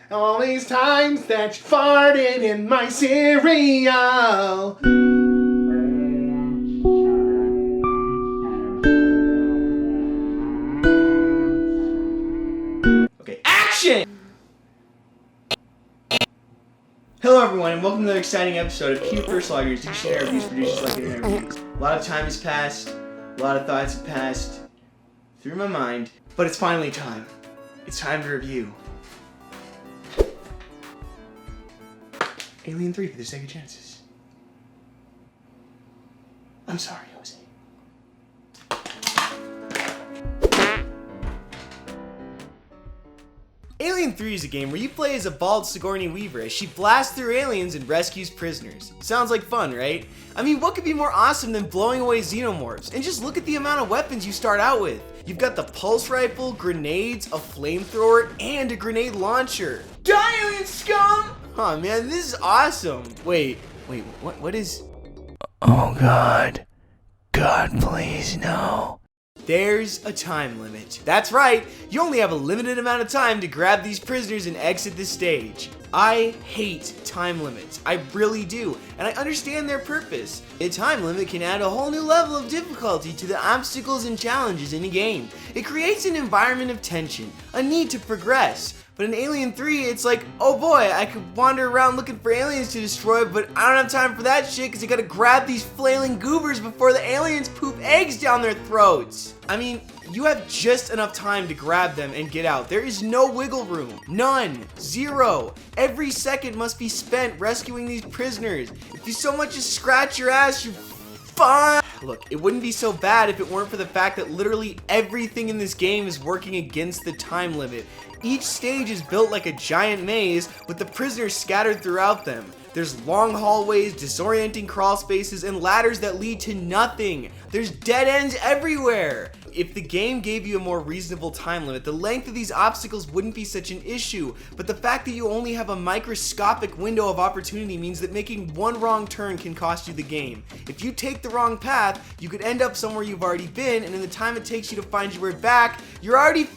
All these times that you farted in my cereal. Okay, action! Hello everyone, and welcome to another exciting episode of Cute Fershlogner's Dictionary of Reviews Producers Like It Interviews. A lot of time has passed, a lot of thoughts have passed through my mind, but it's finally time. It's time to review Alien 3 for the Sega Genesis. I'm sorry, Jose. Alien 3 is a game where you play as a bald Sigourney Weaver as she blasts through aliens and rescues prisoners. Sounds like fun, right? I mean, what could be more awesome than blowing away xenomorphs? And just look at the amount of weapons you start out with. You've got the pulse rifle, grenades, a flamethrower, and a grenade launcher. Die, alien scum! Oh man, this is awesome. Wait, what is... Oh God. God, please, no. There's a time limit. That's right, you only have a limited amount of time to grab these prisoners and exit the stage. I hate time limits, I really do, and I understand their purpose. A time limit can add a whole new level of difficulty to the obstacles and challenges in a game. It creates an environment of tension, a need to progress. But in Alien 3, it's like, oh boy, I could wander around looking for aliens to destroy, but I don't have time for that shit because you gotta grab these flailing goobers before the aliens poop eggs down their throats. I mean, you have just enough time to grab them and get out. There is no wiggle room. None. Zero. Every second must be spent rescuing these prisoners. If you so much as scratch your ass, you fine. Look, it wouldn't be so bad if it weren't for the fact that literally everything in this game is working against the time limit. Each stage is built like a giant maze with the prisoners scattered throughout them. There's long hallways, disorienting crawl spaces, and ladders that lead to nothing. There's dead ends everywhere. If the game gave you a more reasonable time limit, the length of these obstacles wouldn't be such an issue, but the fact that you only have a microscopic window of opportunity means that making one wrong turn can cost you the game. If you take the wrong path, you could end up somewhere you've already been, and in the time it takes you to find your way back, you're already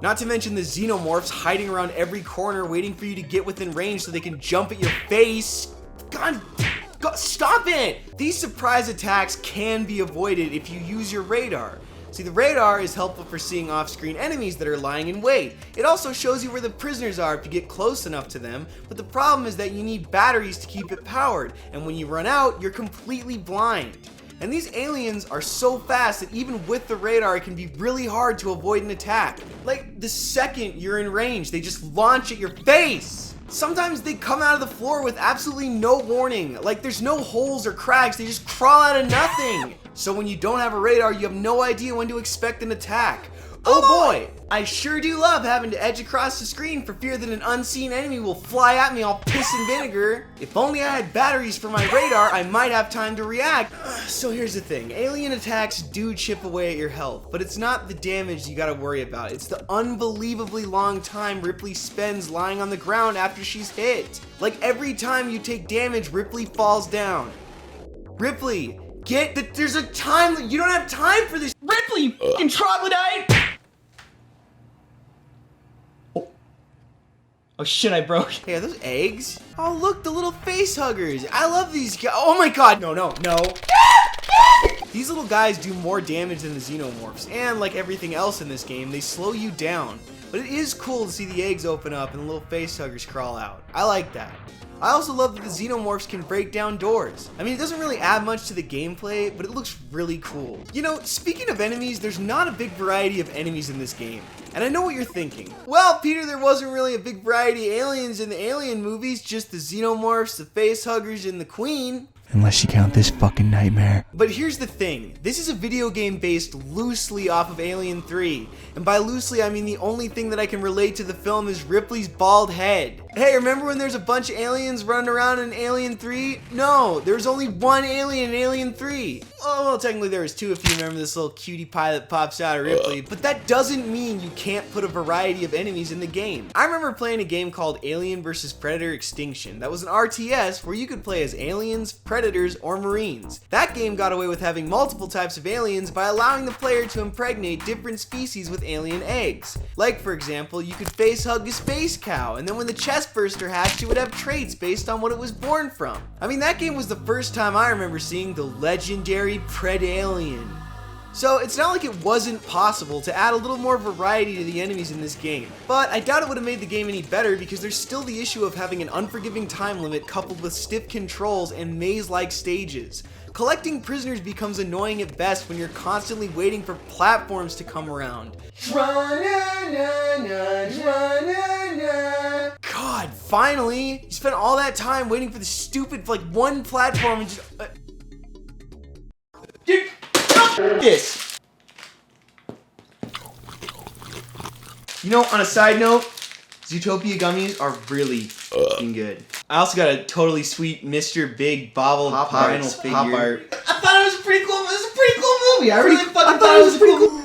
not to mention the xenomorphs hiding around every corner waiting for you to get within range so they can jump at your face. God, stop it! These surprise attacks can be avoided if you use your radar. See, the radar is helpful for seeing off-screen enemies that are lying in wait. It also shows you where the prisoners are if you get close enough to them, but the problem is that you need batteries to keep it powered, and when you run out, you're completely blind. And these aliens are so fast that even with the radar, it can be really hard to avoid an attack. Like, the second you're in range, they just launch at your face. Sometimes they come out of the floor with absolutely no warning. Like, there's no holes or cracks, they just crawl out of nothing. So when you don't have a radar, you have no idea when to expect an attack. Oh boy! I sure do love having to edge across the screen for fear that an unseen enemy will fly at me all piss and vinegar. If only I had batteries for my radar, I might have time to react. So here's the thing, alien attacks do chip away at your health, but it's not the damage you gotta worry about. It's the unbelievably long time Ripley spends lying on the ground after she's hit. Like every time you take damage, Ripley falls down. Ripley, there's a time, you don't have time for this. Ripley, fucking troglodyte! Oh shit, I broke. Hey, are those eggs? Oh look, the little face huggers. I love these guys. Oh my god, no. These little guys do more damage than the xenomorphs, and like everything else in this game, they slow you down. But it is cool to see the eggs open up and the little face huggers crawl out. I like that. I also love that the xenomorphs can break down doors. I mean, it doesn't really add much to the gameplay, but it looks really cool. You know, speaking of enemies, there's not a big variety of enemies in this game. And I know what you're thinking. Well, Peter, there wasn't really a big variety of aliens in the Alien movies, just the xenomorphs, the face huggers, and the Queen. Unless you count this fucking nightmare. But here's the thing, this is a video game based loosely off of Alien 3. And by loosely, I mean the only thing that I can relate to the film is Ripley's bald head. Hey, remember when there's a bunch of aliens running around in Alien 3? No, there's only one alien in Alien 3. Oh, well, technically there was two if you remember this little cutie pie that pops out of Ripley, but that doesn't mean you can't put a variety of enemies in the game. I remember playing a game called Alien vs. Predator Extinction that was an RTS where you could play as aliens, predators, or marines. That game got away with having multiple types of aliens by allowing the player to impregnate different species with alien eggs. Like, for example, you could face hug a space cow, and then when the chest burster hatched, it would have traits based on what it was born from. I mean, that game was the first time I remember seeing the legendary Predalien. So it's not like it wasn't possible to add a little more variety to the enemies in this game, but I doubt it would have made the game any better because there's still the issue of having an unforgiving time limit coupled with stiff controls and maze-like stages. Collecting prisoners becomes annoying at best when you're constantly waiting for platforms to come around. God, finally! You spent all that time waiting for the stupid, like, one platform and just... Dude, this. You know, on a side note, Zootopia gummies are really fucking good. I also got a totally sweet Mr. Big Bobble vinyl figure. I thought it was a pretty cool. It was a pretty cool movie. I really fucking thought it was a pretty cool.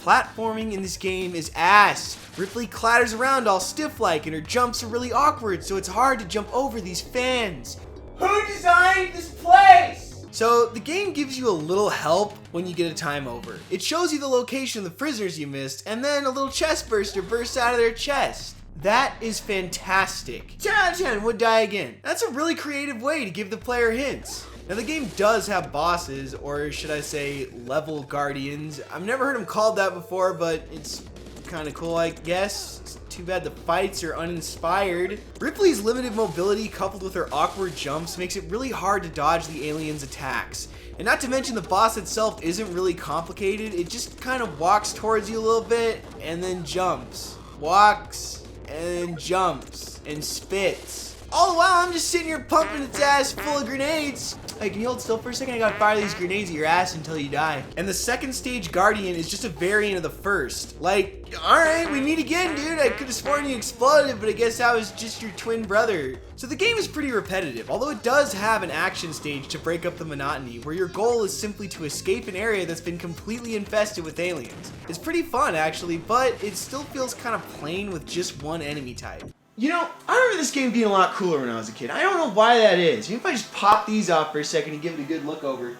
Platforming in this game is ass. Ripley clatters around all stiff-like, and her jumps are really awkward, so it's hard to jump over these fans. Who designed this place? So the game gives you a little help when you get a time over. It shows you the location of the prisoners you missed, and then a little chest burster bursts out of their chest. That is fantastic. 10 out of 10 would die again. That's a really creative way to give the player hints. Now the game does have bosses, or should I say level guardians. I've never heard them called that before, but it's kind of cool, I guess. It's too bad the fights are uninspired. Ripley's limited mobility coupled with her awkward jumps makes it really hard to dodge the aliens' attacks. And not to mention the boss itself isn't really complicated. It just kind of walks towards you a little bit and then jumps. Walks and jumps and spits. All the while I'm just sitting here pumping its ass full of grenades. Hey, can you hold still for a second? I gotta fire these grenades at your ass until you die. And the second stage Guardian is just a variant of the first. Like, alright, we meet again, dude. I could have sworn you exploded, but I guess I was just your twin brother. So the game is pretty repetitive, although it does have an action stage to break up the monotony, where your goal is simply to escape an area that's been completely infested with aliens. It's pretty fun, actually, but it still feels kind of plain with just one enemy type. You know, I remember this game being a lot cooler when I was a kid. I don't know why that is. Even if I just pop these off for a second and give it a good look over.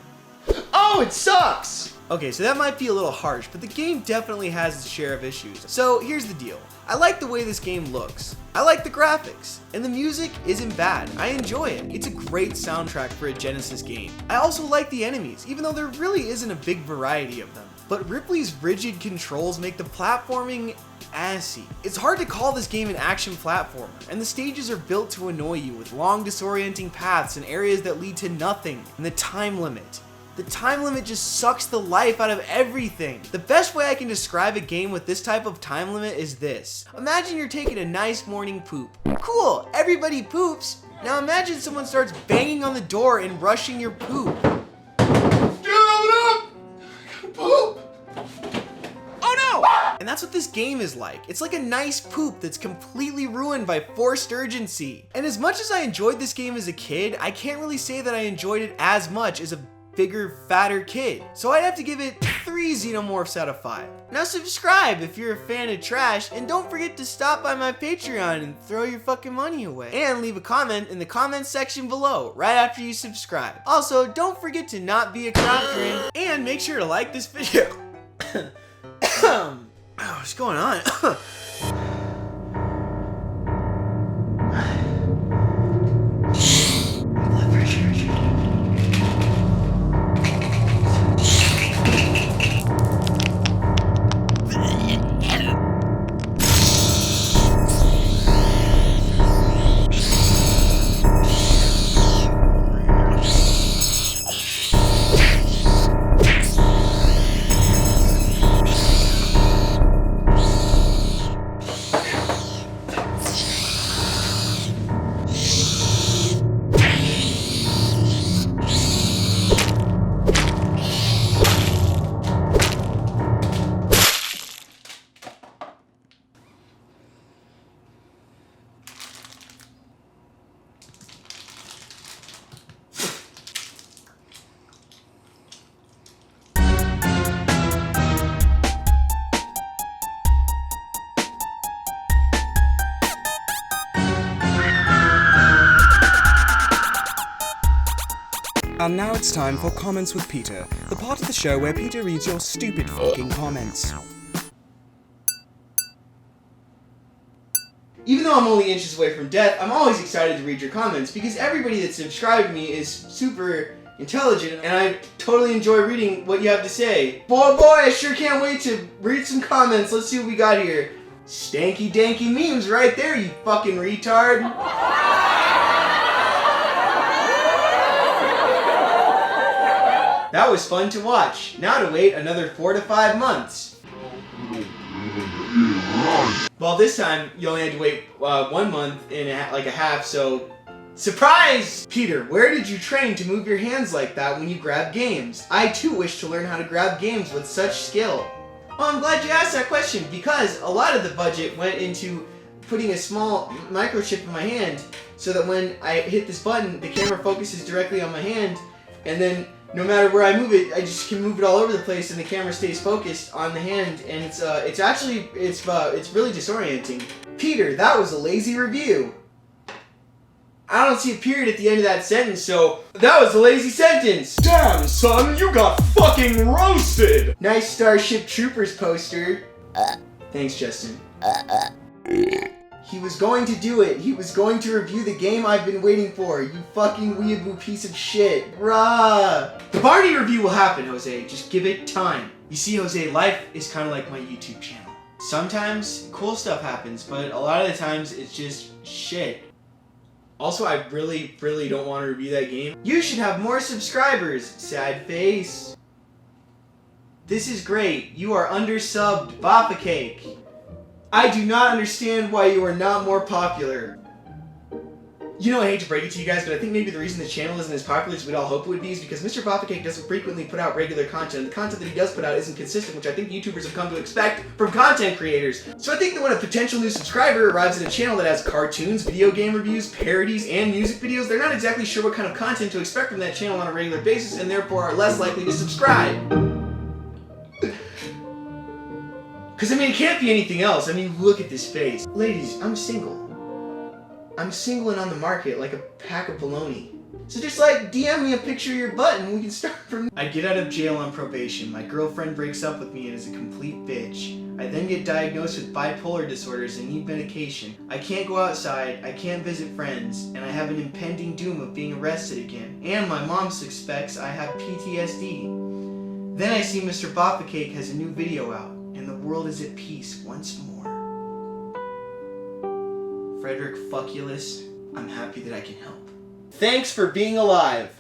Oh, it sucks! Okay, so that might be a little harsh, but the game definitely has its share of issues. So here's the deal. I like the way this game looks. I like the graphics. And the music isn't bad. I enjoy it. It's a great soundtrack for a Genesis game. I also like the enemies, even though there really isn't a big variety of them. But Ripley's rigid controls make the platforming assy. It's hard to call this game an action platformer, and the stages are built to annoy you with long disorienting paths and areas that lead to nothing, and the time limit. The time limit just sucks the life out of everything. The best way I can describe a game with this type of time limit is this. Imagine you're taking a nice morning poop. Cool, everybody poops. Now imagine someone starts banging on the door and rushing your poop. Poop! Oh no! And that's what this game is like. It's like a nice poop that's completely ruined by forced urgency. And as much as I enjoyed this game as a kid, I can't really say that I enjoyed it as much as a bigger, fatter kid. So I'd have to give it 3 xenomorphs out of 5. Now subscribe if you're a fan of trash, and don't forget to stop by my Patreon and throw your fucking money away. And leave a comment in the comments section below, right after you subscribe. Also, don't forget to not be a crockerin, and make sure to like this video. What's going on? Blood pressure. And now it's time for Comments with Peter, the part of the show where Peter reads your stupid fucking comments. Even though I'm only inches away from death, I'm always excited to read your comments because everybody that's subscribed to me is super intelligent and I totally enjoy reading what you have to say. Boy, I sure can't wait to read some comments. Let's see what we got here. Stanky danky memes right there, you fucking retard. That was fun to watch. Now to wait another 4 to 5 months. Well, this time you only had to wait 1 month and like a half, so surprise! Peter, where did you train to move your hands like that when you grab games? I too wish to learn how to grab games with such skill. Well, I'm glad you asked that question because a lot of the budget went into putting a small microchip in my hand so that when I hit this button, the camera focuses directly on my hand, and then no matter where I move it, I just can move it all over the place, and the camera stays focused on the hand, and it's really disorienting. Peter, that was a lazy review. I don't see a period at the end of that sentence, so that was a lazy sentence. Damn, son, you got fucking roasted. Nice Starship Troopers poster. Thanks, Justin. He was going to do it. He was going to review the game I've been waiting for. You fucking weeaboo piece of shit. Rah! The Barney review will happen, Jose. Just give it time. You see, Jose, life is kind of like my YouTube channel. Sometimes cool stuff happens, but a lot of the times it's just shit. Also, I really don't want to review that game. You should have more subscribers. Sad face. This is great. You are undersubbed. MrBaffaCake. I do not understand why you are not more popular. You know, I hate to break it to you guys, but I think maybe the reason the channel isn't as popular as we'd all hope it would be is because MrBaffaCake doesn't frequently put out regular content, and the content that he does put out isn't consistent, which I think YouTubers have come to expect from content creators. So I think that when a potential new subscriber arrives at a channel that has cartoons, video game reviews, parodies, and music videos, they're not exactly sure what kind of content to expect from that channel on a regular basis, and therefore are less likely to subscribe. Because, I mean, it can't be anything else. I mean, look at this face. Ladies, I'm single. I'm single and on the market like a pack of bologna. So just, like, DM me a picture of your butt and we can start from there. I get out of jail on probation. My girlfriend breaks up with me and is a complete bitch. I then get diagnosed with bipolar disorders and need medication. I can't go outside, I can't visit friends, and I have an impending doom of being arrested again. And my mom suspects I have PTSD. Then I see MrBaffaCake has a new video out. And the world is at peace once more. Frederick Fuckulus, I'm happy that I can help. Thanks for being alive.